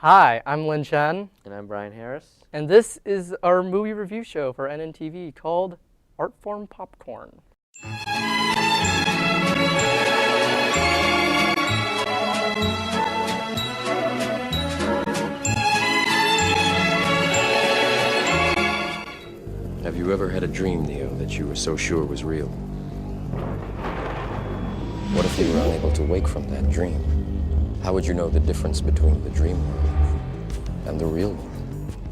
Hi, I'm Lin Chen, And I'm Brian Harris. and this is our movie review show for NNTV called Artform Popcorn. Have you ever had a dream, Neo, that you were so sure was real? What if you were unable to wake from that dream? How would you know the difference between the dream world and the real world?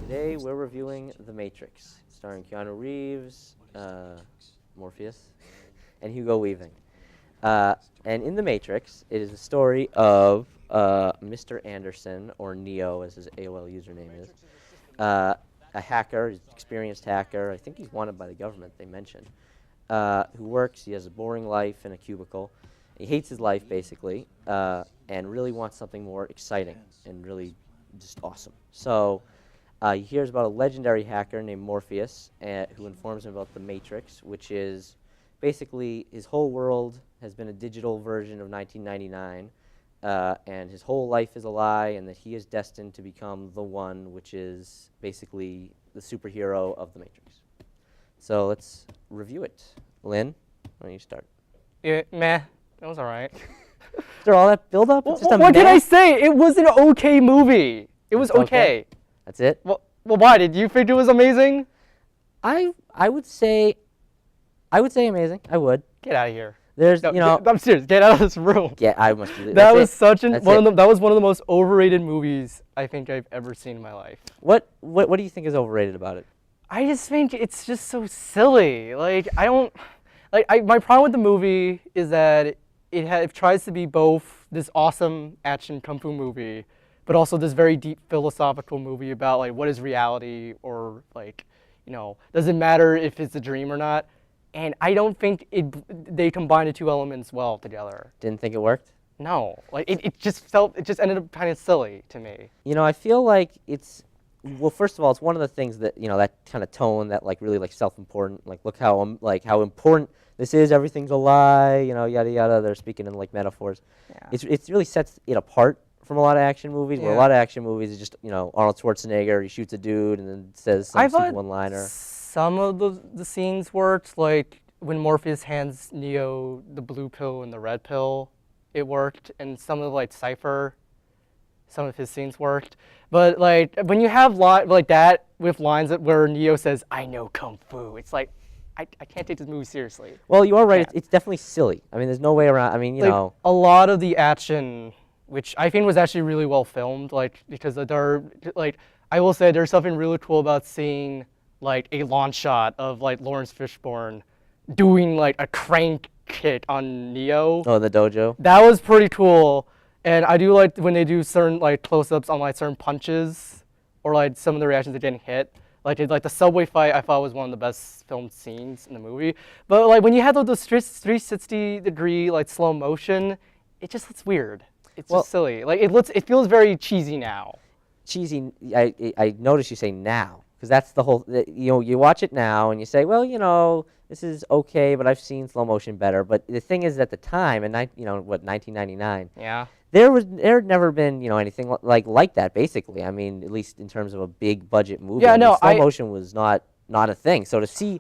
Today we're reviewing The Matrix, starring Keanu Reeves, Morpheus, and Hugo Weaving. And in The Matrix, it is the story of Mr. Anderson, or Neo as his AOL username is, a hacker, experienced hacker. I think he's wanted by the government, they mentioned, who works. He has a boring life in a cubicle. He hates his life, basically, and really wants something more exciting and really just awesome. So he hears about a legendary hacker named Morpheus who informs him about the Matrix, which is basically his whole world has been a digital version of 1999, and his whole life is a lie, and that he is destined to become the one, which is basically the superhero of the Matrix. So let's review it. Lynn, why don't you start? Yeah, meh, that was all right. After all that build-up, it's just a What did I mess? say? It was an okay movie. It was It's okay. That's it? Well, why? Did you think it was amazing? I would say amazing. I would. Get out of here. There's, No, you know, I'm serious. Get out of this room. yeah, I must do That was such That's one it. of the, that was one of the most overrated movies I think I've ever seen in my life. What do you think is overrated about it? I just think it's just so silly. Like my problem with the movie is that it tries to be both this awesome action kung fu movie, but also this very deep philosophical movie about like what is reality, or like, does it matter if it's a dream or not? And I don't think they combined the two elements well together. Didn't think it worked? No, like it just ended up kind of silly to me. You know, I feel like well, first of all, it's one of the things that, that kind of tone, that like really like self-important, like look how how important this is, everything's a lie, yada yada. They're speaking in like metaphors. Yeah. It really sets it apart from a lot of action movies, where a Yeah. lot of action movies is just, Arnold Schwarzenegger, he shoots a dude and then says some I stupid thought one-liner. some of the scenes worked, like when Morpheus hands Neo the blue pill and the red pill, it worked, and some of like Cypher, some of his scenes worked. But like when you have like that with lines where Neo says, "I know kung fu," it's like I can't take this movie seriously. Well, you are right. Yeah. It's definitely silly. I mean, there's no way around. I mean, you Like know. a lot of the action, which I think was actually really well filmed, like because I will say there's something really cool about seeing like a launch shot of like Lawrence Fishburne doing like a crank kick on Neo. Oh, the dojo. That was pretty cool, and I do like when they do certain like close-ups on like certain punches, or like some of the reactions to getting hit. Like the subway fight, I thought was one of the best filmed scenes in the movie. But like when you have those 360-degree like slow motion, it just looks weird. It's just silly. Like it feels very cheesy now. Cheesy. I notice you say now, because that's the whole. You watch it now and you say, well, this is okay, but I've seen slow motion better. But the thing is, at the time, in 1999. Yeah. There had never been, anything like that. Basically, I mean, at least in terms of a big budget movie. Yeah, I mean, no, slow motion was not a thing. So to see,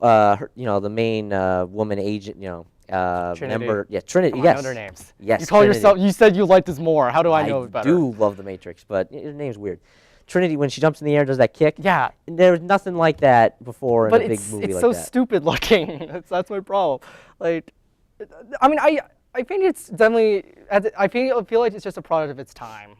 the main woman agent, Trinity. member, Trinity. Come on, Yes, know their names. yes. You call Trinity. yourself. You said you liked this more. How do I know it better? I do love The Matrix, but her name's weird. Trinity, when she jumps in the air and does that kick. Yeah. There was nothing like that before But in a big movie it's like so that. stupid looking. that's my problem. Like, I mean, I think it's definitely. I feel like it's just a product of its time.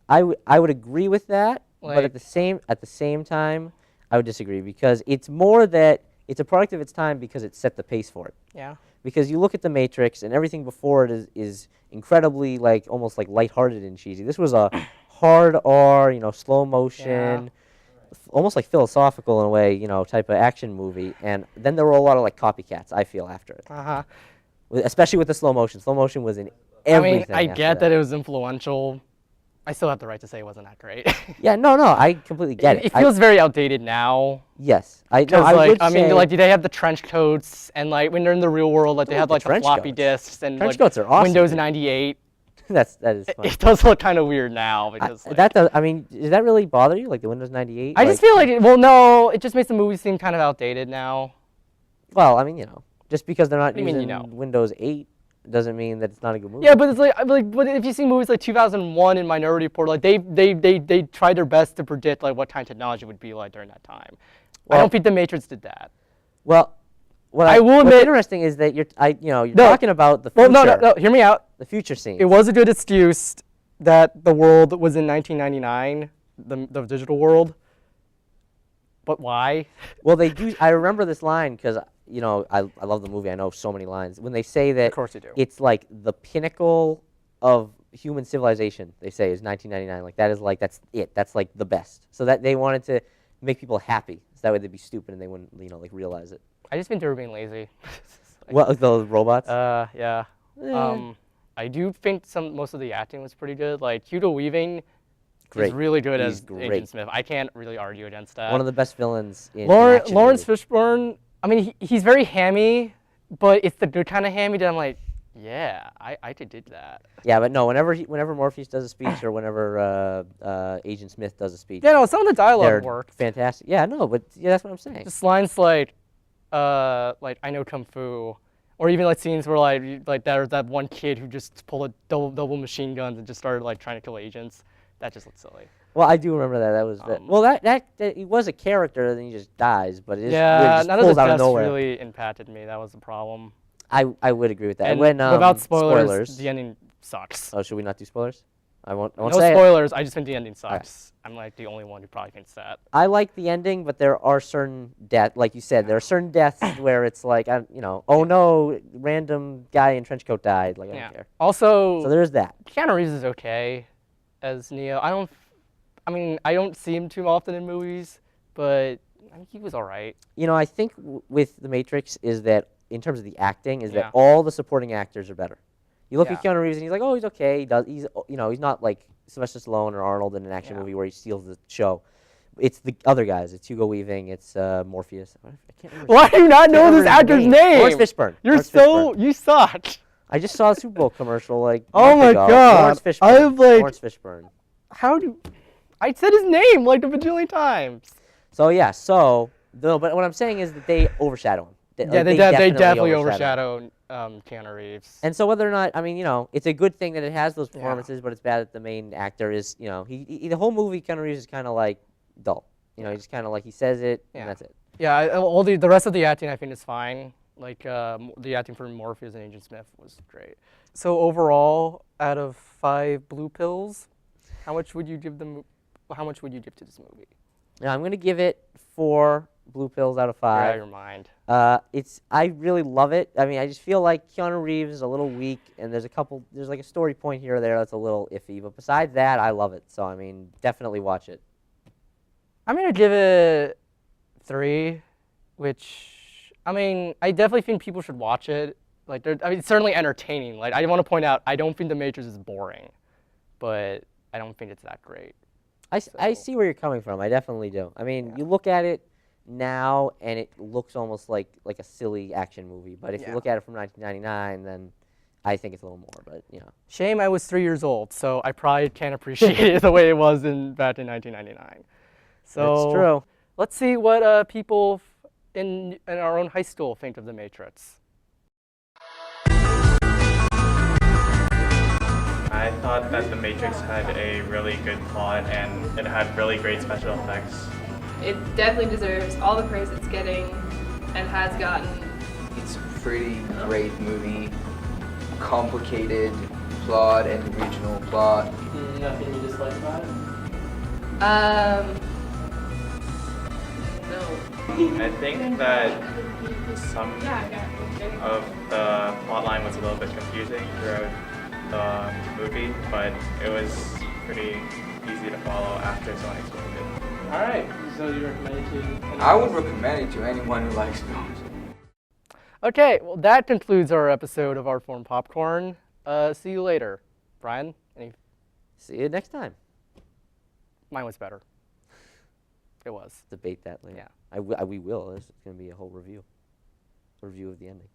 I would agree with that, but Like- at the same time, I would disagree, because it's more that it's a product of its time because it set the pace for it. Yeah. Because you look at The Matrix and everything before it is incredibly almost lighthearted and cheesy. This was a hard R, slow motion, almost like philosophical in a way, type of action movie. And then there were a lot of copycats, I feel, after it. Especially with the slow motion. Slow motion was in everything. I mean, I after get that it was influential. I still have the right to say it wasn't that great. Yeah, no, I completely get it. It feels very outdated now. Yes, I Because would say, they have the trench coats, and like when they're in the real world, like they have the like the trench floppy coats. disks and Trench like coats are awesome, Windows dude. 98. that is funny. It does look kind of weird now because like, That does. I mean, does that really bother you? Like the Windows 98? I just feel like well, no, it just makes the movie seem kind of outdated now. Well, I mean, just because they're not do you mean, using Windows 8 doesn't mean that it's not a good movie. Yeah, but it's like, but if you see movies like 2001 and Minority Report, like they tried their best to predict like what kind of technology would be like during that time. I don't think The Matrix did that. Well, I will what's admit, interesting is that you're talking about the future. Well, no, hear me out. The future scene. It was a good excuse that the world was in 1999, the digital world. But why? Well, they do. I remember this line because I love the movie. I know so many lines when they say that. Of course you do. It's like the pinnacle of human civilization. They say is 1999. Like that is like that's it. That's like the best. So that they wanted to make people happy. So that way they'd be stupid and they wouldn't like realize it. I just think they were being lazy. Well, the robots. Yeah. I do think most of the acting was pretty good. Like Hugo Weaving is really good as Agent Smith. I can't really argue against that. One of the best villains in Lawrence Fishburne. I mean, he's very hammy, but it's the good kind of hammy that I'm like, yeah, I could do that. Yeah, but no, whenever Morpheus does a speech or whenever Agent Smith does a speech. Yeah, no, some of the dialogue worked. Fantastic. Yeah, no, but that's what I'm saying. Just lines like I know Kung Fu, or even like scenes where like there's that one kid who just pulled a double machine guns and just started like trying to kill agents. That just looked silly. Well, I do remember that. That was that he was a character, and then he just dies. But it just none pulls of out the of nowhere. really impacted me. That was the problem. I would agree with that. And when, without spoilers, the ending sucks. Oh, should we not do spoilers? I won't No say spoilers. I just think the ending sucks. Right. I'm like the only one who probably thinks that. I like the ending, but there are certain deaths, like you said, there are certain deaths where it's like, oh no, random guy in trench coat died. Like I don't care. Also, so there's that. Keanu Reeves is okay as Neo. I don't see him too often in movies, but he was all right. I think with The Matrix is that in terms of the acting, is that all the supporting actors are better. You look at Keanu Reeves and he's like, oh, he's okay. He's not like Sylvester Stallone or Arnold in an action movie where he steals the show. It's the other guys. It's Hugo Weaving. It's Morpheus. I can't remember. Why do you not know this actor's name? Lawrence Fishburne. You suck. I just saw a Super Bowl commercial like. Oh my God! Lawrence Fishburne. Lawrence Fishburne. I said his name like a bajillion times. So yeah, but what I'm saying is that they overshadow him. They definitely overshadow Keanu Reeves. And so whether or not, it's a good thing that it has those performances, but it's bad that the main actor is, the whole movie, Keanu Reeves is kind of like dull. He's just kind of like he says it and that's it. Yeah, all the rest of the acting I think is fine. Like the acting for Morpheus and Agent Smith was great. So overall, out of 5 blue pills, how much would you give to this movie? Now I'm gonna give it 4 blue pills out of 5. You're out of your mind. I really love it. I just feel like Keanu Reeves is a little weak, and there's like a story point here or there that's a little iffy. But besides that, I love it. So definitely watch it. I'm gonna give it 3, which I definitely think people should watch it. Like, it's certainly entertaining. Like, I want to point out, I don't think The Matrix is boring, but I don't think it's that great. I see where you're coming from. I definitely do. You look at it now, and it looks almost like a silly action movie. But if you look at it from 1999, then I think it's a little more. But Shame I was 3 years old, so I probably can't appreciate it the way it was back in 1999. So that's true. Let's see what people in our own high school think of The Matrix. I thought that The Matrix had a really good plot and it had really great special effects. It definitely deserves all the praise it's getting and has gotten. It's a pretty great movie, complicated plot and original plot. Nothing you dislike about it? No. I think that some of the plotline was a little bit confusing throughout the movie, but it was pretty easy to follow after someone explained it. All right, so you recommend it to anyone? I would recommend it to anyone who likes films. Okay, well that concludes our episode of Artform Popcorn. See you later. Brian, See you next time. Mine was better. It was. Debate that later. Yeah. We will. This is going to be a whole review of the ending.